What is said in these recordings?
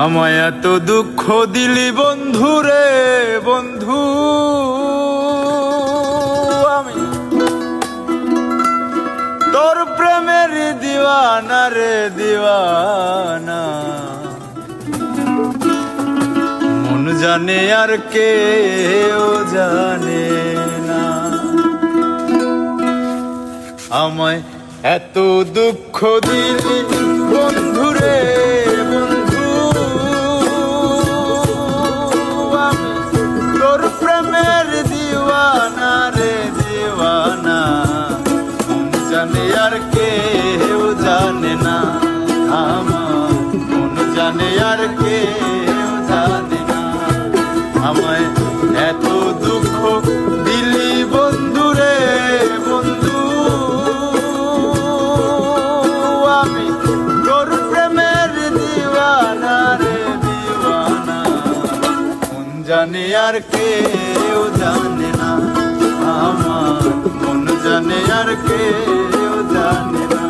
আমায় এত দুঃখ দিলি বন্ধু রে বন্ধু, আমি তোর প্রেমের দিওয়ানা রে দিওয়ানা। মন জানে আর কেউ জানে না, আমায় এত দুঃখ দিলি বন্ধু রে বন্ধু, আমি তোর প্রেমের দিওয়ানা রে দিওয়ানা। মন জানে আর কেউ জানে না, আমার মন জানে আর কেউ জানে না। আমায় এত দুঃখ দিলি বন্ধু রে বন্ধু, আমি তোর প্রেমের দিওয়ানা রে দিওয়ানা। মন জানে আর কেউ জানে না, আমার মন জানে আর কেউ জানে না।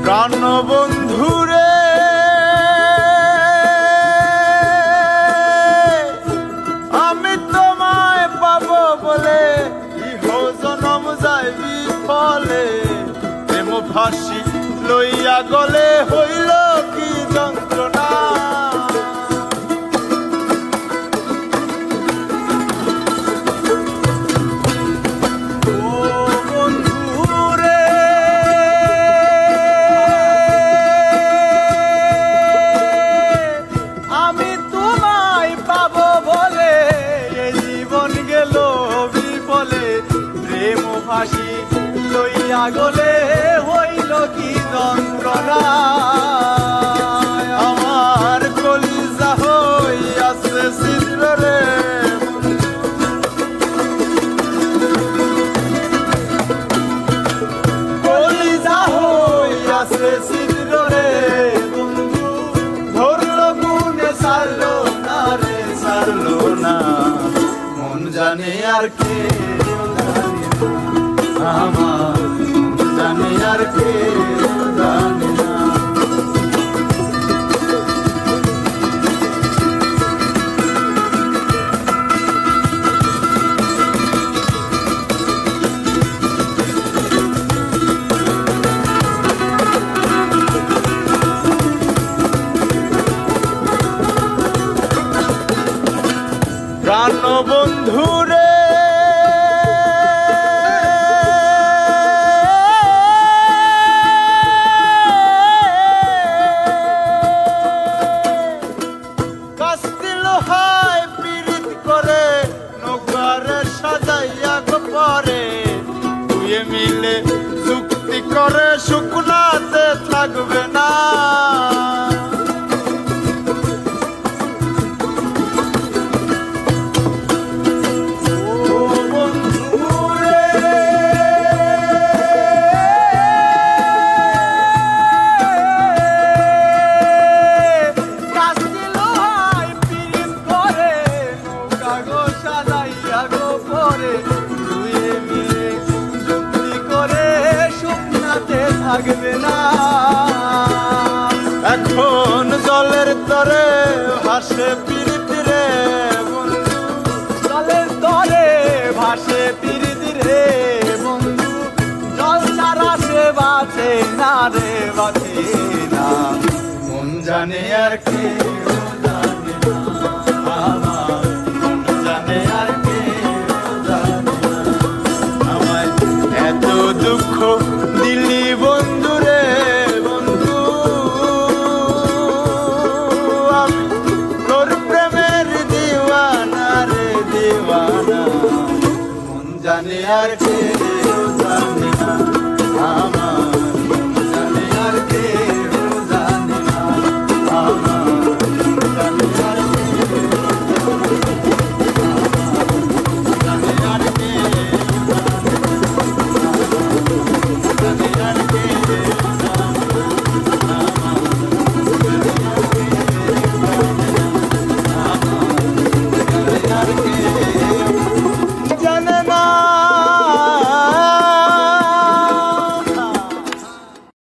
প্রাণ বন্ধু রে আমি তোমায় পাবো বলে ইহ জনম যাইবি ফলে। প্রেম ফাঁসি লইয়া গলে হইল কি যন্ত্রণা, ফাঁসি লইয়া গলে হইল কি যন্ত্রণা। আমার কলিজা হইয়াছে ছিদ্র রে, কলিজা হইয়াছে ছিদ্র রে বন্ধু। ধরলো গুনে ছাড়লো না রে ছাড়লো না, মন জানে আর কে আমার জানে আর কেউ জানে না। প্রাণ বন্ধু রে মিলে চুক্তি করে শুকনাতে থাকবে না। থাকবে না এখন জলের তরে ভাসে পিরিতি রে বন্ধু, জলের তরে ভাসে পিরিতি রে বন্ধু। জল ছাড়া সে বাঁচে না রে বাঁচে না, মন জানে আর কেউ জানে না, আমার মন জানে আর কেউ জানে না। আমায় এত দুঃখ দিলি বন্ধু রে বন্ধু, আমি তোর প্রেমের দিওয়ানা রে দিওয়ানা। মন জানে আর কে